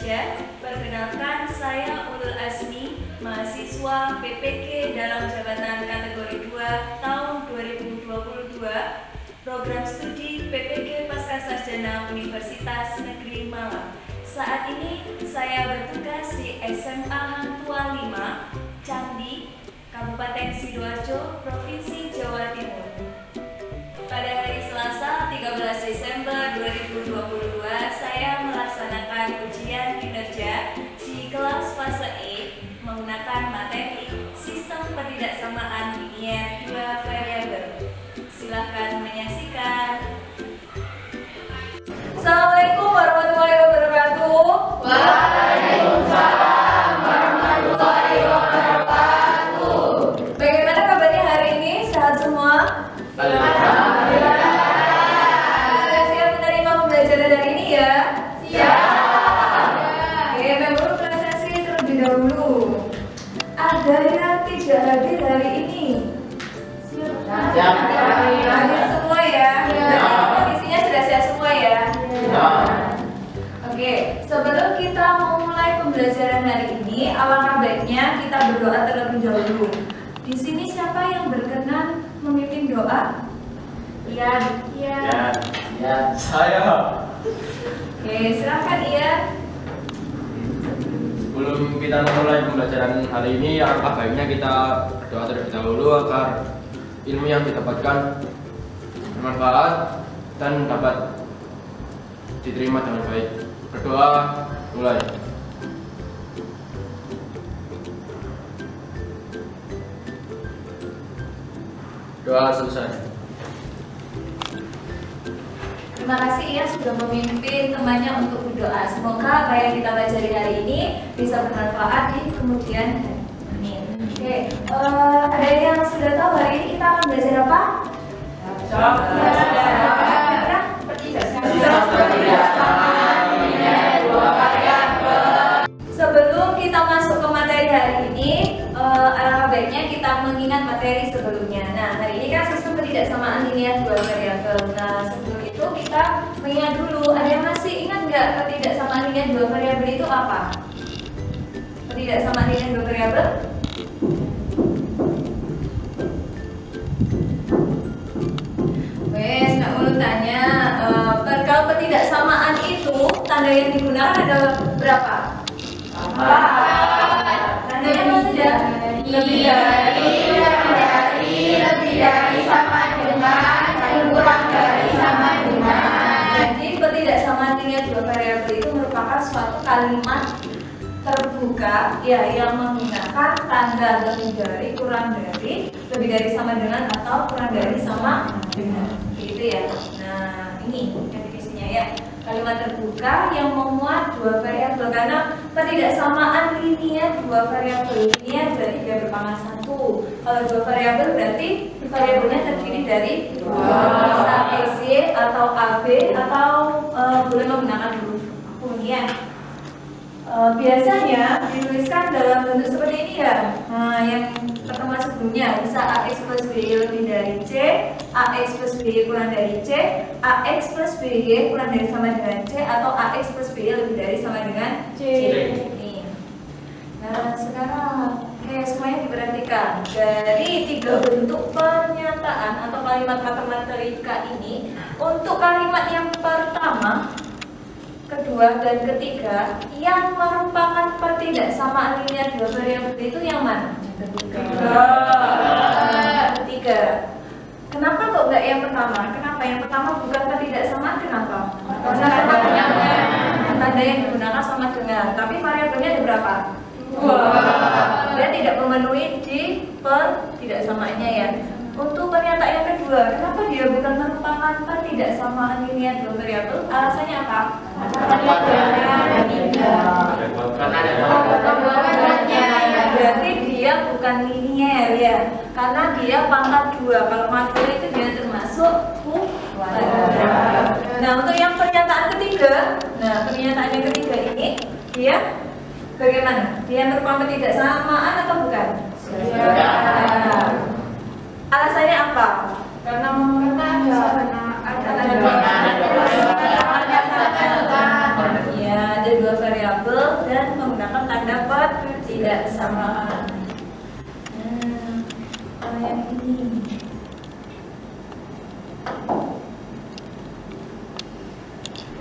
Kinerja. Perkenalkan, saya Ulul Azmi, mahasiswa PPK dalam jabatan kategori 2 tahun 2022, program studi PPK Pascasarjana Universitas Negeri Malang. Saat ini saya bertugas di SMA Hang Tuah 5, Candi, Kabupaten Sidoarjo, Provinsi Jawa Timur. Pada hari Selasa 13 Desember 2022, saya melaksanakan ujian kinerja di kelas fase E menggunakan materi sistem ketidaksamaan linier 2 variabel. Silahkan menyaksikan. Assalamualaikum warahmatullahi wabarakatuh. Waalaikumsalam warahmatullahi wabarakatuh. Bagaimana kabarnya hari ini? Sehat semua? Alhamdulillah. Sudah siap menerima pembelajaran hari ini ya? Siap. Oke, member presentasi terlebih dahulu. Ada yang tidak hadir hari ini? Siap. Hadir semua ya? Kondisinya sudah sehat semua ya? Oke, sebelum kita memulai pembelajaran hari ini, alangkah baiknya kita berdoa terlebih dahulu. Di sini siapa yang berkenan memimpin doa? Ian. Ya, saya. Oke, silakan Ian. Sebelum kita memulai pembelajaran hari ini, alangkah baiknya kita berdoa terlebih dahulu agar ilmu yang didapatkan bermanfaat dan dapat diterima dengan baik. Berdoa, mulai. Doa selesai. Terima kasih Ian sudah memimpin temannya untuk berdoa. Semoga apa yang kita pelajari hari ini bisa bermanfaat di kemudian hari. Amin. Oke, ada yang sudah tahu hari ini kita akan belajar apa? Sebelum kita masuk ke materi hari ini, alangkah baiknya kita mengingat materi sebelumnya. Nah, hari ini kan sistem ketidaksamaan linier 2 variabel. Nah, sebelum itu kita mengingat dulu. Ada yang masih ingat nggak ketidaksamaan linier 2 variabel itu apa? Ketidaksamaan linier 2 variabel? Wes, nggak perlu tanya. Kalau ketidaksamaan itu tanda yang digunakan ada berapa? Tandanya sudah lebih dari, sama dengan, kurang dari, sama dengan. Jadi ketidaksamaan linier 2 variabel itu merupakan suatu kalimat terbuka ya yang menggunakan tanda lebih dari, kurang dari, lebih dari sama dengan atau kurang dari sama dengan. Gitu ya. Nah, ini definisinya ya. Kalimat terbuka yang memuat 2 variabel karena ketidaksamaan linier 2 variabel. Linier berarti dia berpangkat 1. Kalau 2 variabel berarti variabelnya terdiri dari 2. Bisa AC atau AB atau boleh menggunakan huruf kuncian. Biasanya dituliskan dalam bentuk seperti ini ya. Nah, yang pertemuan sebelumnya bisa AX plus BY lebih dari C, AX plus BY kurang dari C, AX plus BY kurang dari sama dengan C, atau AX plus BY lebih dari sama dengan C. Nih. Nah, sekarang semuanya diperhatikan. Dari 3 bentuk pernyataan atau kalimat matematika ini, untuk kalimat yang pertama, kedua, dan ketiga yang merupakan ketidaksamaan linier 2 variabel itu yang mana? Ketiga. Kenapa kok nggak yang pertama? Kenapa yang pertama bukan ketidaksamaan? Kenapa? Karena sama dengan tanda yang digunakan sama dengan, tapi variabelnya ada berapa? 2. Dia tidak memenuhi di ketidaksamaannya ya. Untuk pernyataan yang kedua, kenapa dia bukan merupakan ketidaksamaan linier 2 variabel? Alasannya apa? Berarti dia bukan linier ya, karena dia pangkat 2. Kalau pangkat 2 itu dia termasuk kuadrat. Nah, untuk yang pernyataan ketiga, ini dia bagaimana? Dia merupakan ketidaksamaan atau bukan? Alasannya apa? Karena ada dua variabel dan menggunakan tanda ketidaksamaan. Kalau yang ini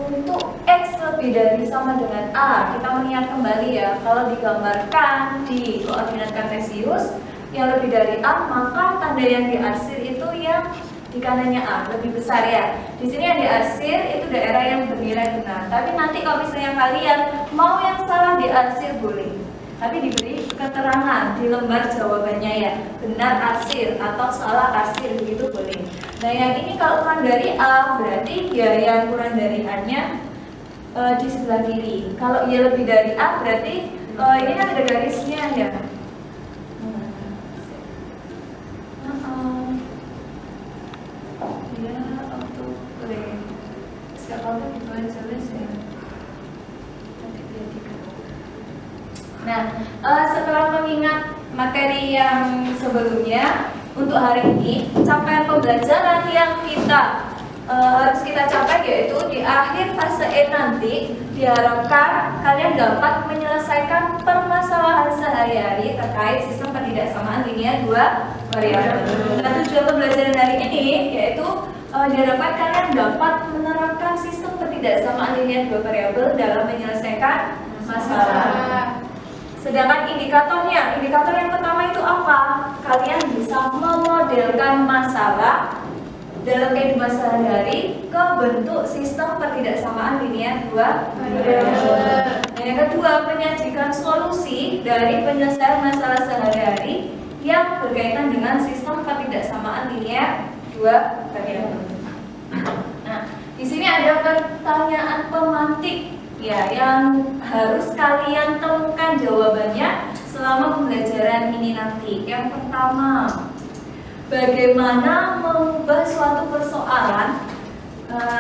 untuk X lebih dari sama dengan A, kita mengingat kembali ya, kalau digambarkan di koordinat kartesius yang lebih dari A, maka tanda yang diarsir itu yang di kanannya A lebih besar ya. Di sini yang diarsir itu daerah yang bernilai benar. Tapi nanti kalau misalnya kalian mau yang salah diarsir boleh, tapi diberi keterangan di lembar jawabannya ya, benar arsir atau salah arsir begitu boleh. Nah yang ini kalau kurang dari A berarti ya yang kurang dari A-nya di sebelah kiri. Kalau ia lebih dari A berarti ini kan ada garisnya ya. Dia auto play. Sekarang gitu aja ya. Nah, setelah mengingat materi yang sebelumnya, untuk hari ini capaian pembelajaran yang harus kita capai yaitu di akhir fase E nanti diharapkan kalian dapat menyelesaikan permasalahan sehari-hari terkait sistem ketidaksamaan linear dua variabel. Nah, tujuan pembelajaran hari ini yaitu diharapkan kalian dapat menerapkan sistem ketidaksamaan linear dua variabel dalam menyelesaikan masalah. Sedangkan indikator yang pertama itu apa? Kalian bisa memodelkan masalah dalam kehidupan sehari-hari ke bentuk sistem ketidaksamaan linear dua variabel. Dan yang kedua, menyajikan solusi dari penyelesaian masalah sehari-hari yang berkaitan dengan sistem ketidaksamaan linear dua variabel. Nah, di sini ada pertanyaan pemantik ya, yang harus kalian temukan jawabannya selama pembelajaran ini nanti. Yang pertama, bagaimana mengubah suatu persoalan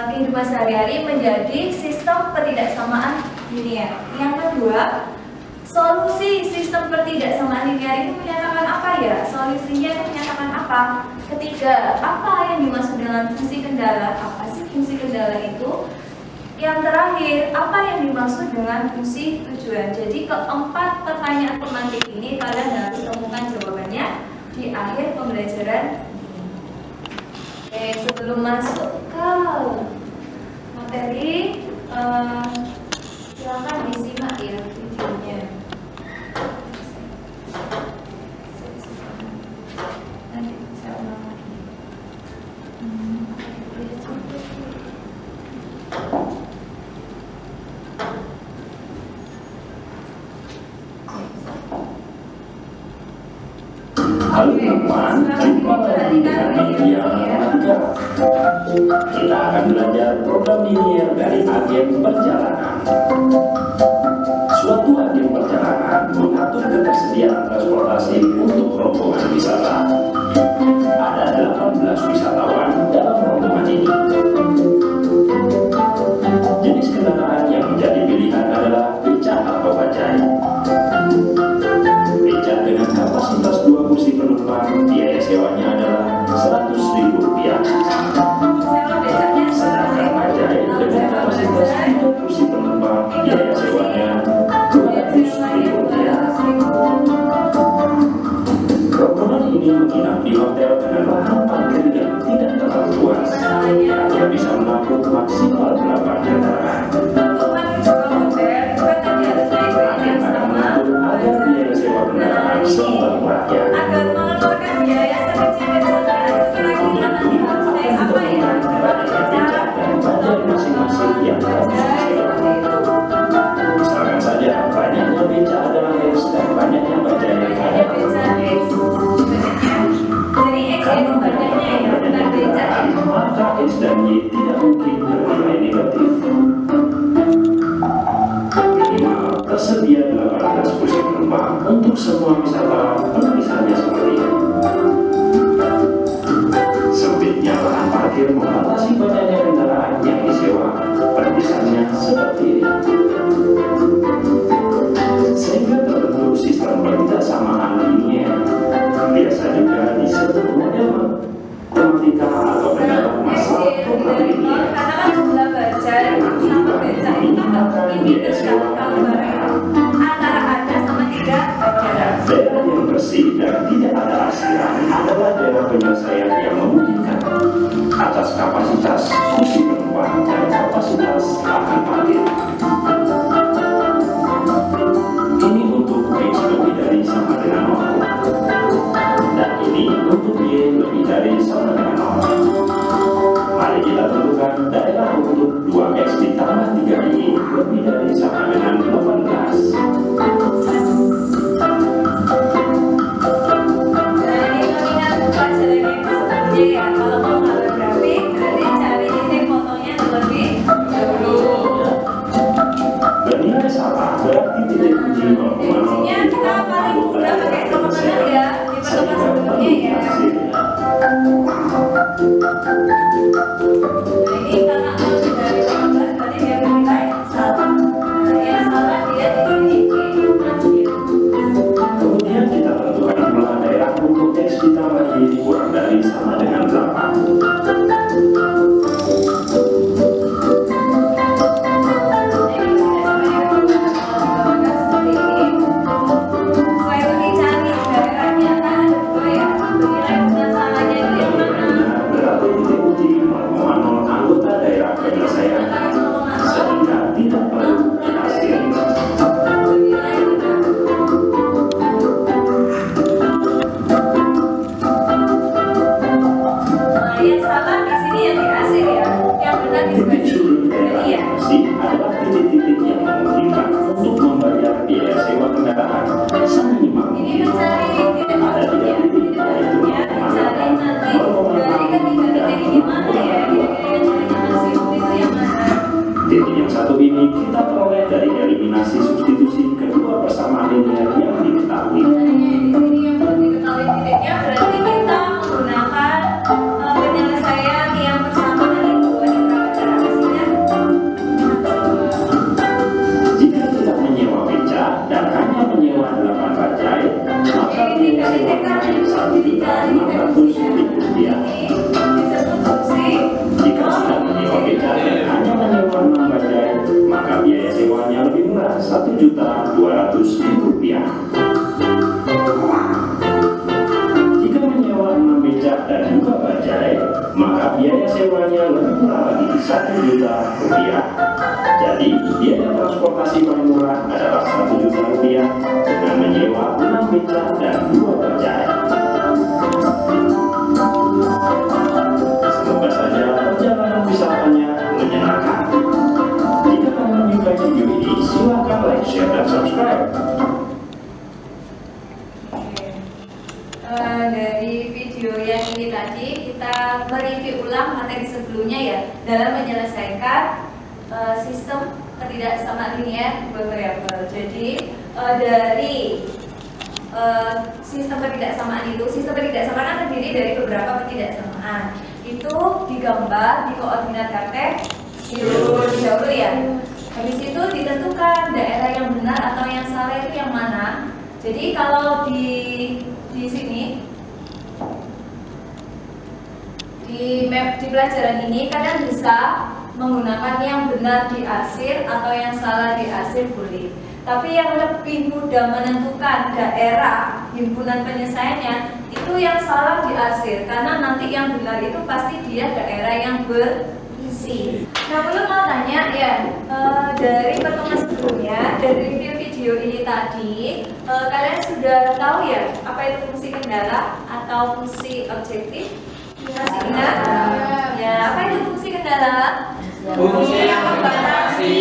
kehidupan sehari-hari menjadi sistem ketidaksamaan linear. Yang kedua, solusi sistem ketidaksamaan linear itu menyatakan apa ya? Solusinya itu menyatakan apa? Ketiga, apa yang dimaksud dengan fungsi kendala? Apa sih fungsi kendala itu? Yang terakhir, apa yang dimaksud dengan fungsi tujuan? Jadi keempat pertanyaan pemantik ini kalian harus temukan jawabannya di akhir pembelajaran ini. Oke, sebelum masuk ke materi, silakan disimak ya videonya. Nanti saya ulang lagi. Halo teman, jumpa lagi dengan media matematika. Kita akan belajar program linear dari agen perjalanan. Suatu agen perjalanan mengatur ketersediaan transportasi untuk rombongan wisata. Ada 18 wisatawan dalam rombongan ini. Jenis kendaraan yang menjadi pilihan adalah becak atau bajai. Becak dengan kapasitas 2 kursi penumpang, biaya sewanya adalah Rp100.000. Sedangkan bajai dengan kapasitas 3 kursi penumpang, biaya sewanya Rp200.000. Rombongan ini menginap di hotel dengan lahan parkir yang tidak terlalu luas. Hanya bisa menampung maksimal 8 kendaraan. Agar biaya sewa kendaraan seimbang rakyat. Tentu akan ditentukan banyaknya becak dan bajai masing-masing yang harus disewa. Misalkan saja banyaknya becak adalah X dan banyaknya bajai adalah karena banyaknya kendaraan, maka X dan Y tidak mungkin bernilai negatif. Minimal tersedia 18 kursi penumpang untuk semua wisatawan, penulisannya seperti ini. Sempitnya lahan parkir membatasi banyaknya kendaraan yang disewa, penulisannya seperti ini. Sehingga terbentuk sistem ketidaksamaan linear, biasa juga disebut model matematika atau mendapat masalah program linear. Karena kan jumlah bajai sama becak ini kan mungkin biaya sewa kalau bara itu antara ada sama tidak ada. Daerah yang bersih dan tidak ada asiran adalah daerah penyelesaian yang memungkinkan atas kapasitas kursi penumpang dan kapasitas lahan parkir. Ini untuk X lebih dari sama dengan 0, dan ini untuk Y lebih dari sama dengan 0. Mari kita tentukan daerah untuk 2X ditambah 3 ini lebih dari sama dengan 18. Ya, kalau mau gambar grafik, berarti cari titik fotonya terlebih dahulu. Bernilai salah berarti titik uji 0,0. Ujinya kita paling mudah pakai pertemuan ya, di pertemuan sebelumnya ya. Nah ini karena lebih dari 18, berarti dia bernilai salah. Yang salah dia di sini. Kemudian kita tentukan pula daerah untuk X ditambah Y kurang dari sama dengan 8. Berarti titik uji 0,0 anggota daerah penyelesaian sehingga tidak perlu dihasilkan. Yang salah di sini yang dihasil ya, yang benar di Titik sudut daerah sini ya. yang bersih adalah titik-titik yang memungkinkan untuk membayar biaya sewa kendaraan seminimal Ini mencari titik ada 3 titik, yaitu mencari nanti dari ketiga titik ini mana ya, kira-kira yang masih itu yang mana? Titik yang satu ini kita peroleh dari eliminasi substitusi kedua persamaan linear yang diketahui. Sebenarnya di sini yang belum diketahui titiknya berarti kita menggunakan penyelesaian yang persamaan itu. Ada berapa cara hasilnya? Jika tidak menyewa beca dan hanya menyewa 8 bajai, maka biaya sewanya Rp1.600.000. Ini disebut fungsi. Jika tidak menyewa beca dan hanya menyewa 6 bajai, maka biaya sewanya lebih murah Rp1.200.000. Jika menyewa 6 beca dan 2 bajai, maka biaya sewanya lebih murah lagi Rp1 juta. Jadi, biaya transportasi paling murah adalah Rp1 juta dengan menyewa 6 beca dan 2 bajai. Semoga saja perjalanan wisatanya menyenangkan. Jika kamu menyukai video ini, silakan like, share, dan subscribe. Dari video yang ini tadi kita mereview ulang materi sebelumnya ya dalam menyelesaikan sistem ketidaksamaan linear dua variabel. Jadi dari sistem ketidaksamaan kan terdiri dari beberapa ketidaksamaan. Itu digambar di koordinat kartesius dahulu ya. Habis itu ditentukan daerah yang benar atau yang salah itu yang mana. Jadi kalau di sini di map di pelajaran ini kadang bisa menggunakan yang benar di arsir atau yang salah di arsir boleh. Tapi yang lebih mudah menentukan daerah himpunan penyelesaiannya itu yang salah di arsir, karena nanti yang benar itu pasti dia daerah yang berisi. Nah, belum mau tanya ya, dari pertemuan sebelumnya, dari review video ini tadi, kalian sudah tahu ya apa itu fungsi kendala atau fungsi objektif? Masih ingat? Ya, apa itu fungsi kendala? Fungsi yang membatasi.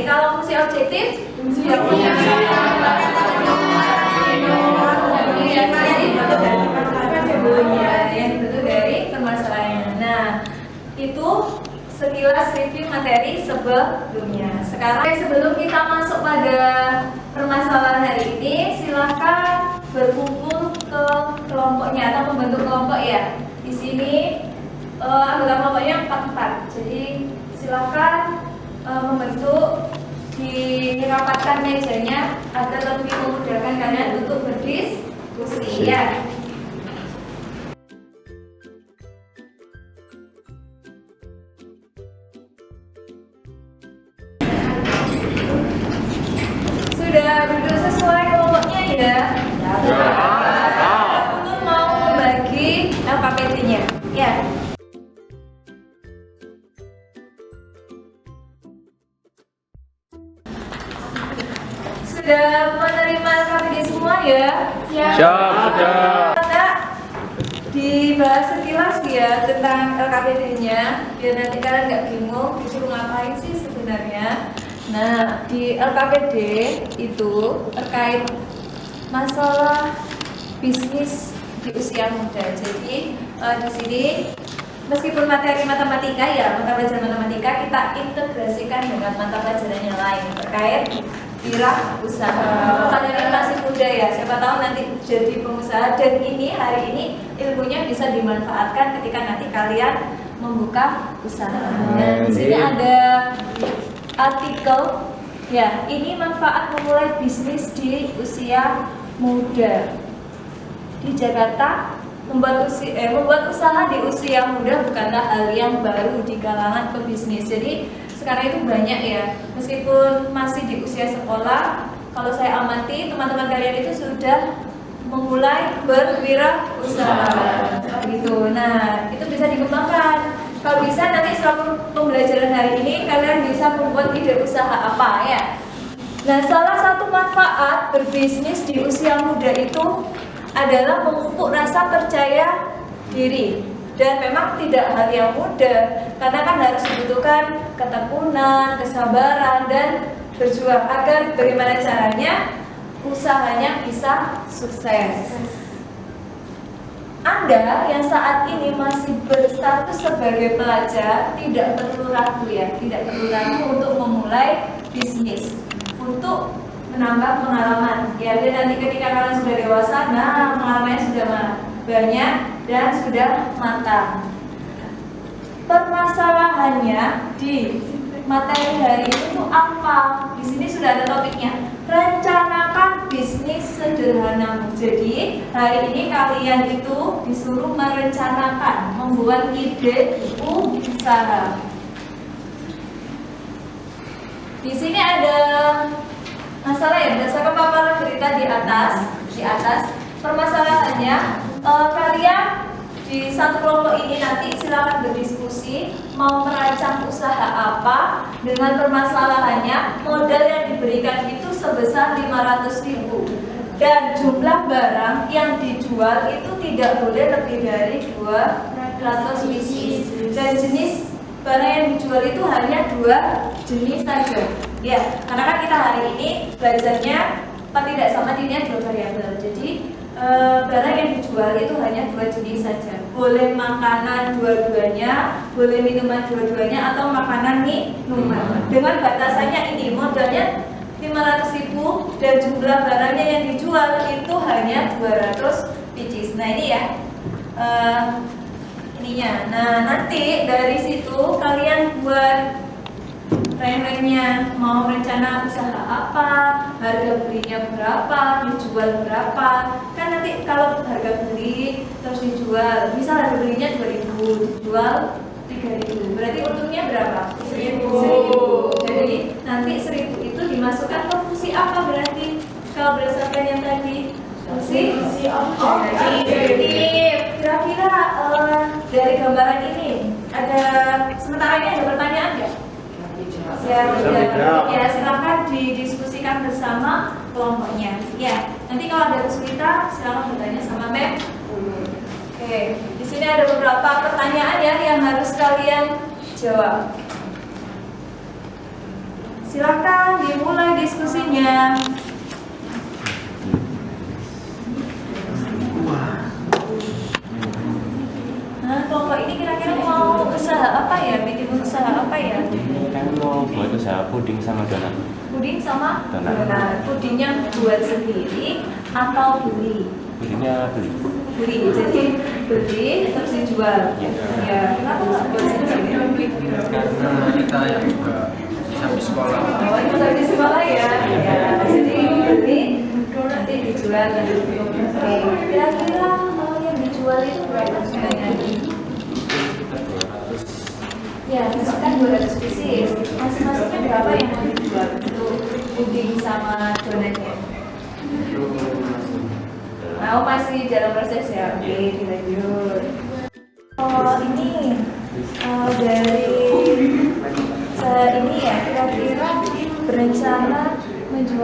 Kalau fungsi objektif, Yang punya yang dibentuk dari permasalahannya. Nah, itu sekilas review materi sebelumnya. Sekarang sebelum kita masuk pada permasalahan hari ini, silakan berkumpul ke kelompoknya atau membentuk kelompok ya. Di sini anggota kelompoknya 4. Jadi silakan membentuk, dirapatkan mejanya agar lebih memudahkan kalian untuk berdiskusi ya. Sudah menerima LKPD semua ya? Siap, sudah. Kak, dibahas sekilas ya tentang LKPD-nya, biar nanti kalian nggak bingung disuruh ngapain sih sebenarnya. Nah, di LKPD itu terkait masalah bisnis di usia muda. Jadi di sini meskipun materi matematika ya, mata pelajaran matematika kita integrasikan dengan mata pelajaran yang lain terkait wirausaha. Kalian ini masih muda ya, siapa tahu nanti jadi pengusaha dan ini hari ini ilmunya bisa dimanfaatkan ketika nanti kalian membuka usaha. Dan di sini ada artikel ya, ini manfaat memulai bisnis di usia muda. Di Jakarta membuat usaha di usia muda bukanlah hal yang baru di kalangan pebisnis. Jadi sekarang itu banyak ya, meskipun masih di usia sekolah, kalau saya amati teman-teman kalian itu sudah memulai berwirausaha gitu. Nah, itu bisa dikembangkan. Kalau bisa nanti setelah pembelajaran hari ini kalian bisa membuat ide usaha apa ya. Nah, salah satu manfaat berbisnis di usia muda itu adalah memupuk rasa percaya diri. Dan memang tidak hal yang mudah, karena kan harus dibutuhkan ketekunan, kesabaran, dan berjuang agar bagaimana caranya usahanya bisa sukses. Anda yang saat ini masih berstatus sebagai pelajar tidak perlu ragu ya, tidak perlu ragu untuk memulai bisnis, untuk menambah pengalaman. Ya, dan nanti ketika kalian sudah dewasa, nah pengalamannya sudah banyak dan sudah matang. Permasalahannya di materi hari ini itu apa? Di sini sudah ada topiknya. Rencanakan bisnis sederhana. Jadi hari ini kalian itu disuruh merencanakan, membuat ide usaha. Di sini ada masalah ya, berdasarkan paparan berita di atas permasalahannya. Kalian di satu kelompok ini nanti silakan berdiskusi mau merancang usaha apa dengan permasalahannya. Modal yang diberikan itu sebesar 500.000 dan jumlah barang yang dijual itu tidak boleh lebih dari 200 pieces dan jenis barang yang dijual itu hanya 2 jenis saja ya, karena kan kita hari ini belajarnya tidak sama dirinya 2 variabel. Jadi barang yang dijual itu hanya 2 jenis saja. Boleh makanan dua-duanya, boleh minuman dua-duanya, atau makanan minuman. Dengan batasannya ini, modalnya 500.000 dan jumlah barangnya yang dijual itu hanya 200 pieces. Nah ini ya ininya. Nah nanti dari situ kalian buat rentennya, mau rencana usaha apa, harga belinya berapa, dijual berapa. Kan nanti kalau harga beli terus dijual, misal harga belinya 2.000, dijual 3.000, berarti untungnya berapa? 1.000. Jadi nanti 1.000 itu dimasukkan ke fungsi apa berarti? Kalau berdasarkan yang tadi fungsi objektif. Kira-kira dari gambaran ini ada, sementara ini ada pertanyaan nggak? Ya, silakan didiskusikan bersama kelompoknya. Ya, nanti kalau ada kesulitan silakan bertanya sama Mem. Oke, di sini ada beberapa pertanyaan ya yang harus kalian jawab. Silakan dimulai diskusinya. Nah, kelompok ini kira-kira mau usaha apa ya? Bikin usaha apa ya? Kan mau buat usaha puding sama donat. Puding sama Donat. Pudingnya buat sendiri atau beli? Pudingnya beli. Beli, jadi beli terus dijual. Ya, kenapa nggak buat sendiri? Karena kita yang juga habis sekolah. Oh, itu dari sekolah ya? Ya, jadi beli nanti dijual. Oke, kira-kira yang dijual itu berapa sebenarnya? Ya, misalkan 200 pieces. Masing-masingnya berapa yang mau dijual untuk puding sama donatnya? Oh, masih dalam proses ya? Oke, dilanjut. Oh, ini dari ini ya, kira-kira berencana menjual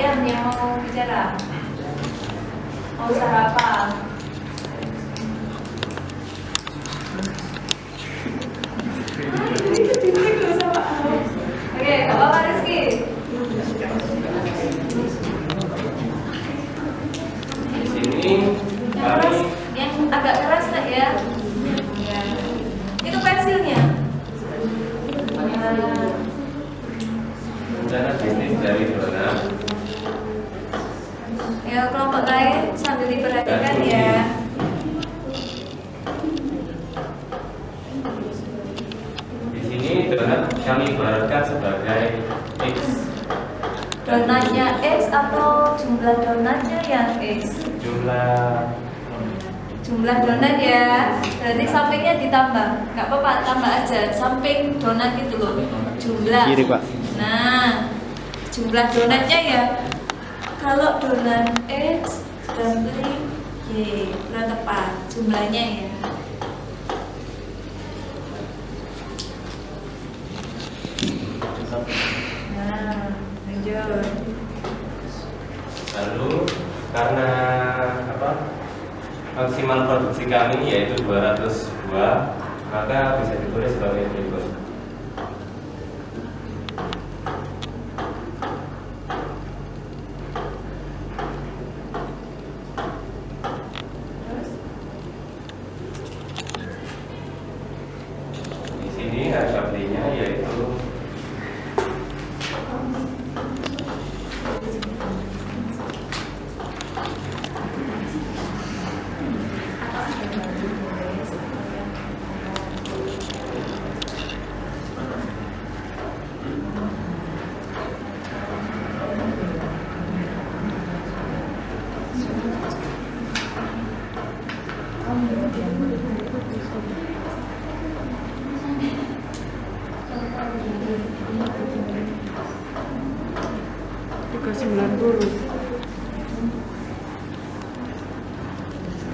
Ian yang mau bicara? Mau usaha apa? Oke, gak apa-apa Rizky. Di sini Yang keras, kami yang agak keras tak ya? Ya. Itu pensilnya. rencana bisnis dari Dona. Ya, kelompok lain sambil diperhatikan ya. Di sini donat kami ibaratkan sebagai X. Donatnya X atau jumlah donatnya yang X? Jumlah donat ya. Berarti sampingnya ditambah. Nggak apa-apa, tambah aja. Samping donat itu loh. Jumlah. Kiri, Pak. Nah, jumlah donatnya ya. Kalau donat X double Y kurang tepat jumlahnya ya. Nah, lanjut. Lalu karena maksimal produksi kami yaitu 200 buah, maka bisa ditulis sebagai berikut. Di sini harga belinya yaitu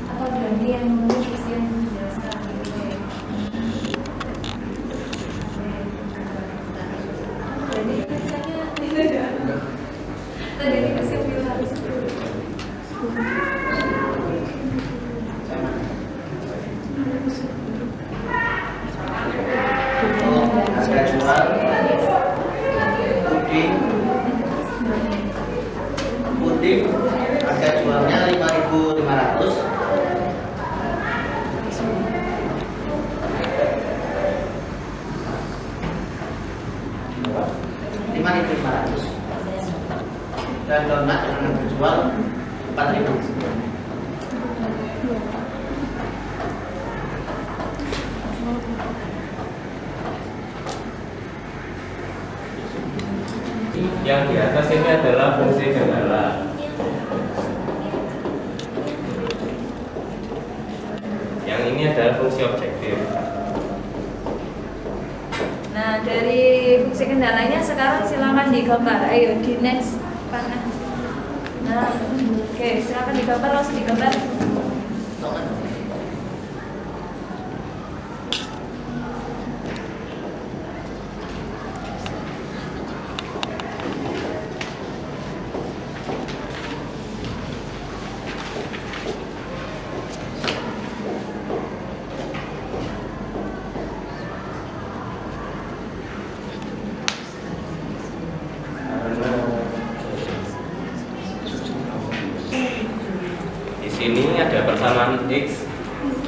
Atau ganti yang nulis yang biasa gitu ya. Jadi tulisannya tadi dikasih pilihan. Harga jual puding harga jualnya 5.500. Dan donat yang akan dijual 4.000. yang di atas ini adalah fungsi kendala. Yang ini adalah fungsi objektif. Nah, dari fungsi kendalanya sekarang silakan digambar. Ayo di next panel. Nah, oke, silakan digambar, langsung digambar. Di sini ada persamaan X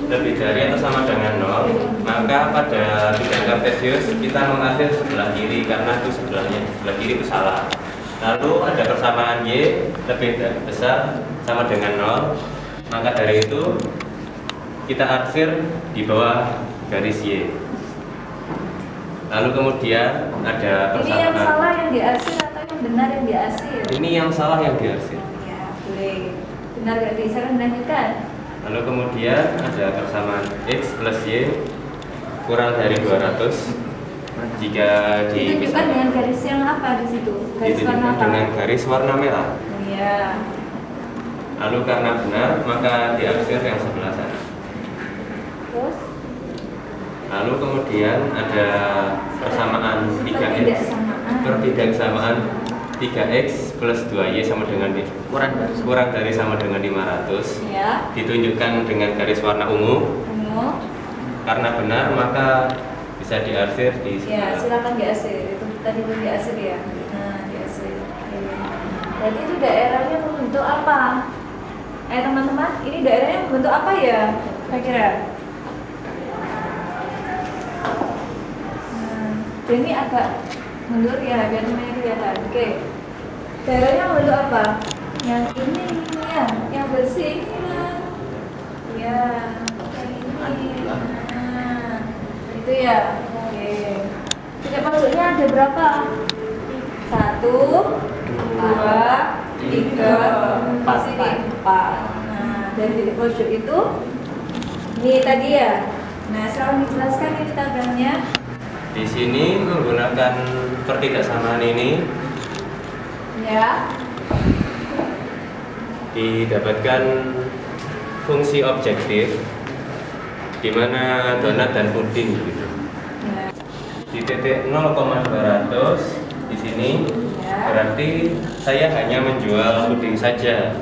lebih dari atau sama dengan 0, maka pada bidang kartesius kita mengambil sebelah kiri karena itu sebelah kiri itu salah. Lalu ada persamaan Y lebih besar sama dengan 0, maka dari itu kita arsir di bawah garis Y. Lalu kemudian ada Ini yang persamaan. salah yang diarsir atau yang benar yang diarsir? Ini yang salah yang diarsir. Ya, boleh. Benar berarti, silakan lanjutkan. Lalu kemudian ada persamaan X plus Y kurang dari 200 jika Ditunjukkan dengan garis yang apa di situ? Garis warna ditunjukkan apa? dengan garis warna merah. Iya. Lalu karena benar maka diarsir yang sebelah sana. Terus Lalu kemudian ada persamaan 3X Ketidaksamaan. pertidaksamaan 3x plus 2y sama dengan kurang dari sama dengan 500 Ya. ditunjukkan dengan garis warna ungu. Karena benar maka bisa diarsir di sini. Ya, silakan diarsir. Itu tadi belum diarsir ya. Nah, diarsir. Oke. Jadi itu daerahnya membentuk apa? Teman-teman, ini daerahnya membentuk apa ya? Kira-kira. Ini agak mundur ya, biar semuanya kelihatan. Oke. Daerahnya membentuk apa? Yang ini ya, yang bersih ini lah. Ya, yang ini. Nah, itu ya. Oke. Titik pojoknya ada berapa? 1, 2, 3, 4. Nah, dari titik pojok itu ini tadi ya. Nah, sekarang dijelaskan ini tabelnya. Di sini menggunakan pertidaksamaan ini Ya. didapatkan fungsi objektif di mana donat dan puding gitu. Ya. Di titik 0,200 di sini Ya. berarti saya hanya menjual puding saja.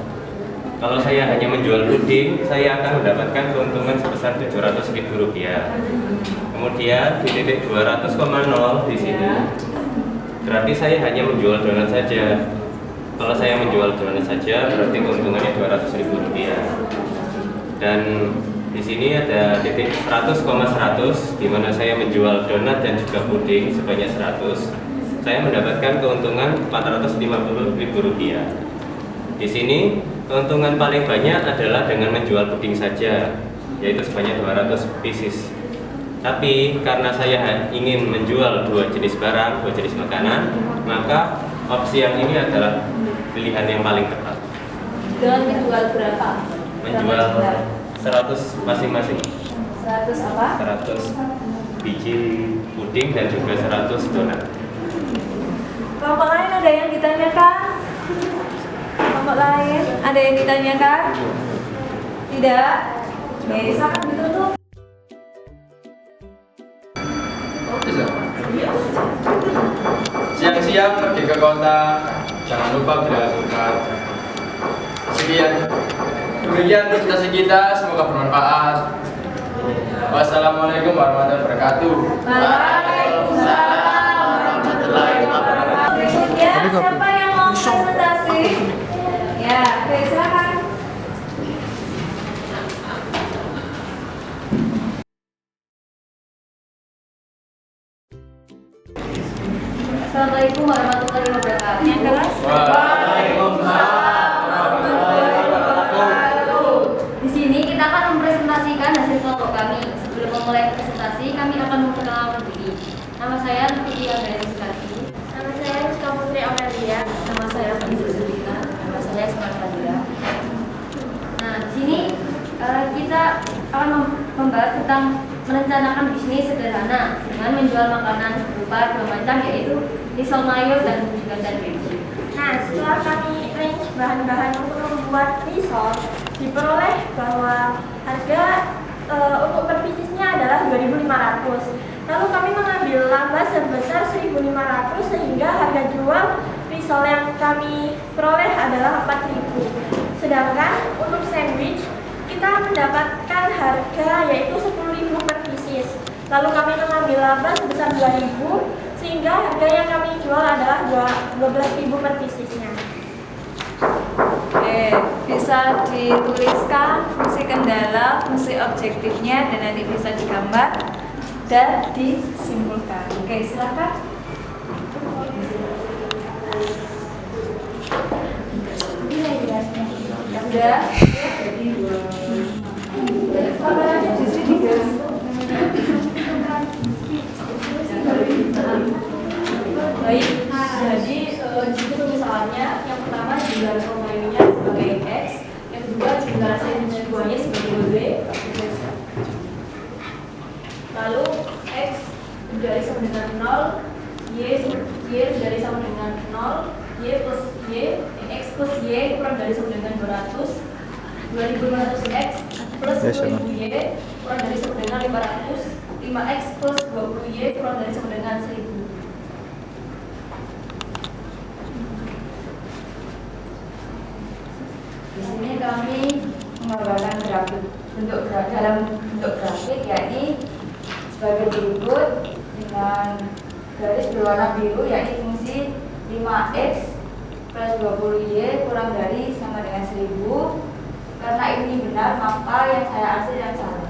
Kalau saya hanya menjual puding, saya akan mendapatkan keuntungan sebesar Rp700.000. Kemudian di titik 200,0 di sini berarti saya hanya menjual donat saja. Kalau saya menjual donat saja berarti keuntungannya Rp200.000. Dan di sini ada titik 100,100 di mana saya menjual donat dan juga puding sebanyak 100. Saya mendapatkan keuntungan Rp450.000. Di sini keuntungan paling banyak adalah dengan menjual puding saja, yaitu sebanyak 200 pieces. Tapi karena saya ingin menjual dua jenis barang, dua jenis makanan, maka opsi yang ini adalah pilihan yang paling tepat. Dengan menjual berapa? Menjual 100 masing-masing. 100 apa? 100 biji puding dan juga 100 donat. Kelompok lain ada yang ditanyakan? Kelompok lain ada yang ditanyakan? Tidak? Oke, silakan ditutup. Siang-siang pergi ke kota, jangan lupa beli alpukat. Sekian. Demikian presentasi kita, semoga bermanfaat. Wassalamualaikum warahmatullahi wabarakatuh. Waalaikumsalam warahmatullahi wabarakatuh. Berikutnya, siapa yang mau presentasi? Ya, oke, silakan. Assalamualaikum warahmatullahi wabarakatuh. Yang keras? Di sini kita akan mempresentasikan hasil kelompok kami. Sebelum memulai presentasi, kami akan memperkenalkan diri. Nama saya Putri Amelia Sukati. Nama saya Rizka Putri Amelia. Nama saya Fadila Zulika. Nama saya Ismail Fadila. Nah, di sini kita akan membahas tentang merencanakan bisnis sederhana dengan menjual makanan berupa 2 macam, yaitu risol mayo dan juga sandwich. Nah, setelah kami range bahan-bahan untuk membuat risol, diperoleh bahwa harga untuk per piecesnya adalah 2.500. Lalu kami mengambil laba sebesar 1.500 sehingga harga jual risol yang kami peroleh adalah 4.000. Sedangkan untuk sandwich kita mendapatkan harga yaitu 10.000 per pieces. Lalu kami mengambil laba sebesar 2.000 sehingga harga yang kami jual adalah 12.000 per piecesnya. Oke, bisa dituliskan fungsi kendala, fungsi objektifnya, dan nanti bisa digambar dan disimpulkan. Oke, silakan. Sudah. Kameranya di sini, guys. Baik, jadi di situ misalnya yang pertama jumlah risol mayonya sebagai X, yang kedua jumlah sandwich buahnya sebagai W, lalu X dari sama dengan 0, Y dari sama dengan 0, Y plus Y, X plus Y kurang dari sama dengan 200, 2500X plus 2000Y kurang dari sama dengan 500, 5X plus 20Y kurang dari sama dengan 1000. menggambarkan dalam bentuk grafik, yakni sebagai berikut dengan garis berwarna biru, yakni fungsi 5x plus 20y kurang dari sama dengan 1000. Karena ini benar, maka yang saya hasil yang salah.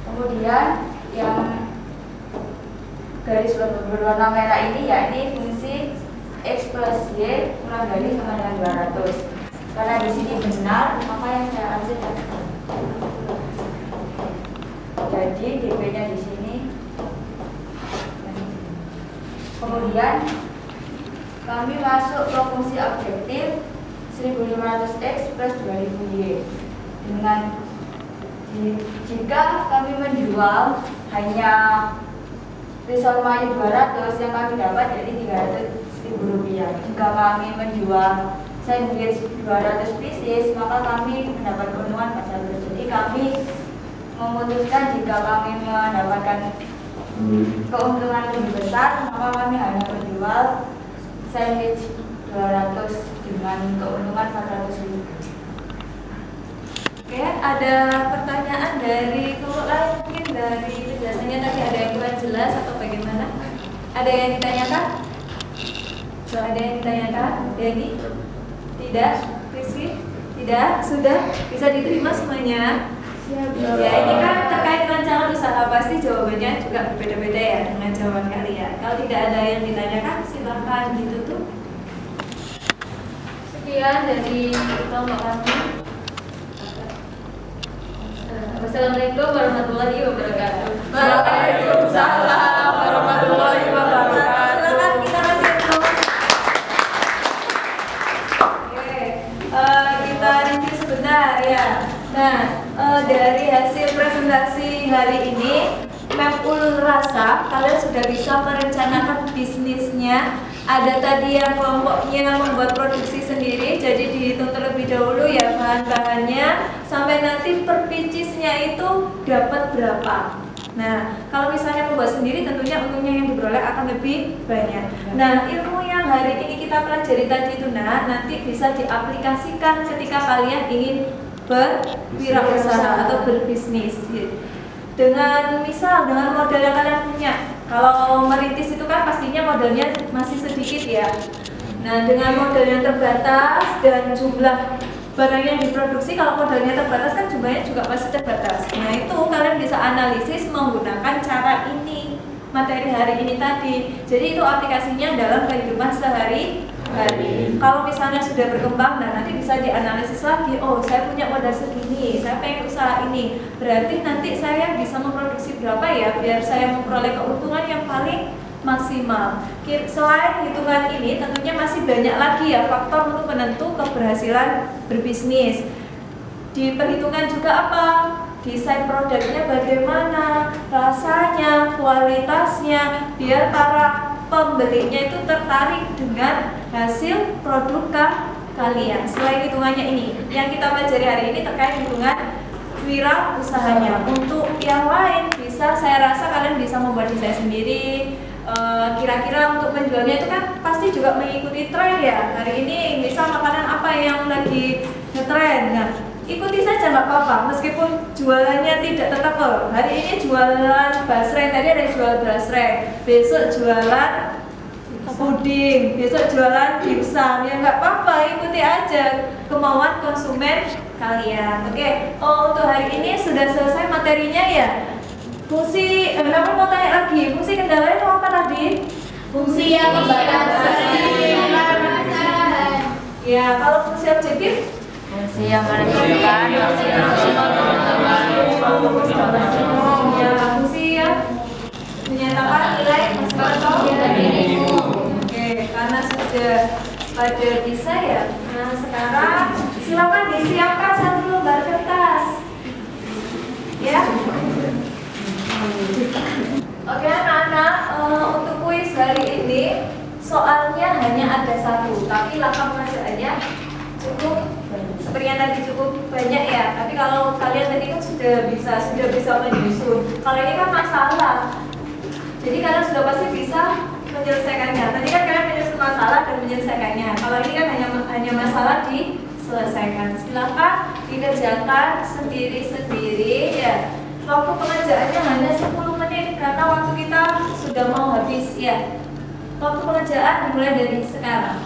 Kemudian yang garis berwarna merah ini yakni fungsi x plus y kurang dari sama dengan 200. Karena di sini benar, maka yang saya hasil yang salah. Jadi dp-nya di sini. Kemudian kami masuk ke fungsi objektif 1500x plus 2000y dengan jika kami menjual hanya risol mayu 200, yang kami dapat jadi 300.000 rupiah. Jika kami menjual sandwich 200 pieces, maka kami mendapat keuntungan 400. Jadi kami memutuskan jika kami mendapatkan keuntungan lebih besar, maka kami hanya menjual sandwich 200 dengan keuntungan 400.000. Oke, ada pertanyaan dari kelompok lain, mungkin dari penjelasannya tadi ada yang kurang jelas atau bagaimana? Ada yang ditanyakan? Ada yang ditanyakan? Denny? Tidak? Rizky? Tidak? Sudah? Bisa diterima semuanya? Ya, ini kan terkait dengan calon usaha, pasti jawabannya juga berbeda-beda ya dengan jawaban kalian. Kalau tidak ada yang ditanyakan, silakan ditutup. Sekian dari kelompok kami. Wassalamualaikum warahmatullahi wabarakatuh. Waalaikumsalam warahmatullahi wabarakatuh. Silakan kita kasih dulu. Oke, kita review sebentar ya. Nah, dari hasil presentasi hari ini, Map Ulun rasa kalian sudah bisa merencanakan bisnisnya. Ada tadi yang kelompoknya membuat produksi sendiri, jadi dihitung terlebih dahulu ya bahan-bahannya sampai nanti per pieces-nya itu dapat berapa. Nah, kalau misalnya membuat sendiri tentunya untungnya yang diperoleh akan lebih banyak. Nah, ilmu yang hari ini kita pelajari tadi itu nanti bisa diaplikasikan ketika kalian ingin berwirausaha atau berbisnis. Dengan modal yang kalian punya. Kalau merintis itu kan pastinya modalnya masih sedikit ya. Nah, dengan modal yang terbatas dan jumlah barang yang diproduksi, kalau modalnya terbatas kan jumlahnya juga masih terbatas. Nah, itu kalian bisa analisis menggunakan cara ini, materi hari ini tadi. Jadi itu aplikasinya dalam kehidupan sehari-hari. Kalau misalnya sudah berkembang dan nanti bisa dianalisis lagi, oh saya punya modal segini, saya pengen usaha ini, berarti nanti saya bisa memproduksi berapa ya biar saya memperoleh keuntungan yang paling maksimal. Selain hitungan ini tentunya masih banyak lagi ya faktor untuk penentu keberhasilan berbisnis. Diperhitungkan juga apa? Desain produknya bagaimana, rasanya, kualitasnya, biar para pembelinya itu tertarik dengan hasil produk kalian. Selain hitungannya ini, yang kita pelajari hari ini terkait hitungan wirausahanya. Untuk yang lain bisa, saya rasa kalian bisa membuat desain sendiri. Kira-kira untuk menjualnya itu kan pasti juga mengikuti tren ya. Hari ini misal makanan apa yang lagi ngetren, nah ikuti saja nggak apa-apa, meskipun jualannya tidak tetap loh. Hari ini jualan basreng, tadi ada yang jual basreng, besok jualan puding, besok jualan dimsum, ya nggak apa-apa, ikuti aja kemauan konsumen kalian. Oke, untuk hari ini sudah selesai materinya ya. Fungsi, namun mau tanya lagi, fungsi kendalanya itu apa tadi? Fungsi yang membatasi. Ya, kalau fungsi objektif? Fungsi yang menentukan. Ya, fungsi yang menyatakan nilai minimum. Oke, karena sudah pada bisa ya. Nah, sekarang silakan disiapkan satu lembar kertas. Ya. Oke anak-anak, untuk kuis hari ini soalnya hanya ada satu, tapi langkah pengerjaannya cukup seperti yang tadi cukup banyak ya. Tapi kalau kalian tadi kan sudah bisa menyusun. Kalau ini kan masalah, jadi kalian sudah pasti bisa menyelesaikannya. Tadi kan kalian menyusun masalah dan menyelesaikannya. Kalau ini kan hanya masalah diselesaikan. Silakan dikerjakan sendiri-sendiri ya. Waktu pengerjaannya hanya 10 menit karena waktu kita sudah mau habis ya. Waktu pengerjaan dimulai dari sekarang.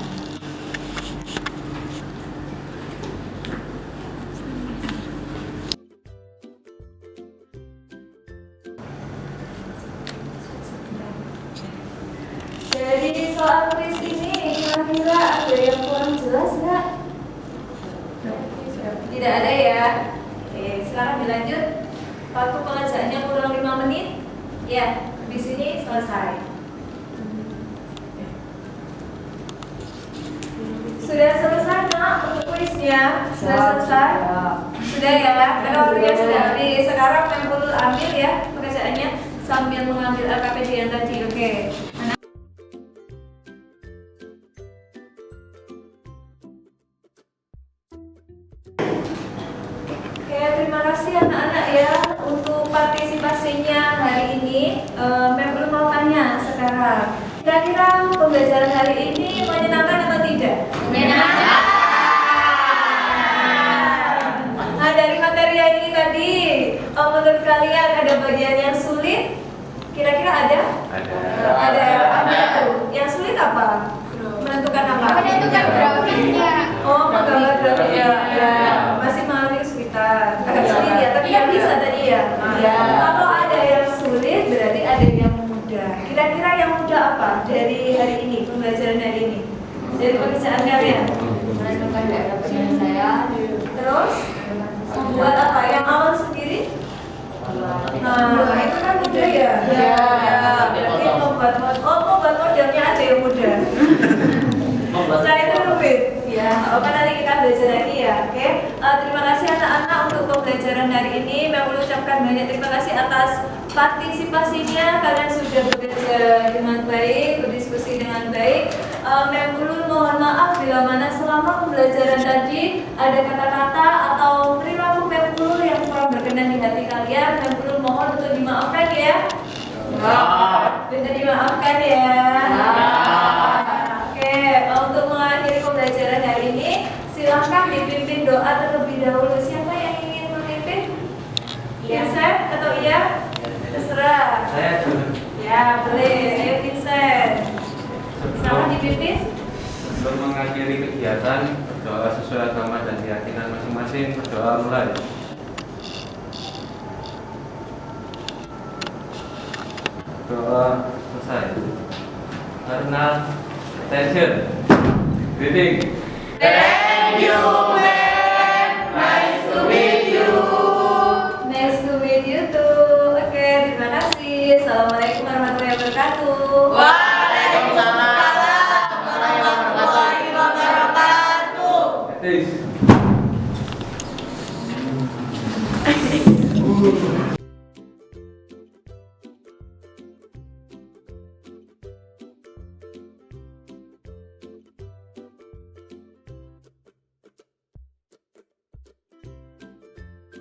Dari soal kuis ini kira-kira ada yang kurang jelas nggak? Tidak ada ya. Oke, sekarang dilanjut. Waktu pengerjaannya kurang 5 menit. Ya, di sini selesai. Sudah selesai nak untuk kuisnya? Sudah selesai? Sudah ya, karena waktunya sudah habis. Sekarang Memul ambil ya pekerjaannya sambil mengambil LKPD yang tadi. Oke. Oke, terima kasih anak-anak ya untuk partisipasinya hari ini. Memul mau tanya sekarang, kira-kira pembelajaran hari ini menyenangkan atau tidak? Menyenangkan. Nah, dari materi yang ini tadi, menurut kalian ada bagian yang sulit? Kira-kira ada? Ada. Apa itu? Yang sulit apa? Menentukan apa? Menentukan grafiknya. Oh, menggambar grafik ya. Masih mengalami kesulitan. Agak sulit ya, tapi kan bisa tadi ya. Kalau ada yang sulit, berarti ada yang mudah. Kira-kira yang mudah apa dari hari ini, pembelajaran hari ini? Dari pekerjaan kalian? Menentukan grafiknya saya. Terus membuat apa? Yang awal sendiri? Nah, itu kan mudah ya? Ya. Berarti membuat modelnya aja yang mudah. Saya itu rumit. Ya, apa nanti kita belajar lagi ya, oke? Terima kasih anak-anak untuk pembelajaran hari ini. Memul ucapkan banyak terima kasih atas partisipasinya. Kalian sudah bekerja dengan baik, berdiskusi dengan baik. Memul mohon maaf bila mana selama pembelajaran tadi ada kata-kata atau perilaku Memul yang kurang berkenan di hati kalian. Memul mohon untuk dimaafkan ya. Benar dimaafkan ya. Oke, untuk mengakhiri pembelajaran hari ini, silahkan dipimpin doa terlebih dahulu. Siapa yang ingin memimpin? Vincent atau iya? Terserah. Saya dulu. Ya, boleh. Saya Vincent. Silahkan dipimpin. Sebelum mengakhiri kegiatan, berdoa sesuai agama dan keyakinan masing-masing. Berdoa mulai. Doa selesai. Karena attention. Greeting. Thank you, man. Nice to meet you. Nice to meet you too. Oke, terima kasih. Assalamualaikum warahmatullahi wabarakatuh. Waalaikumsalam.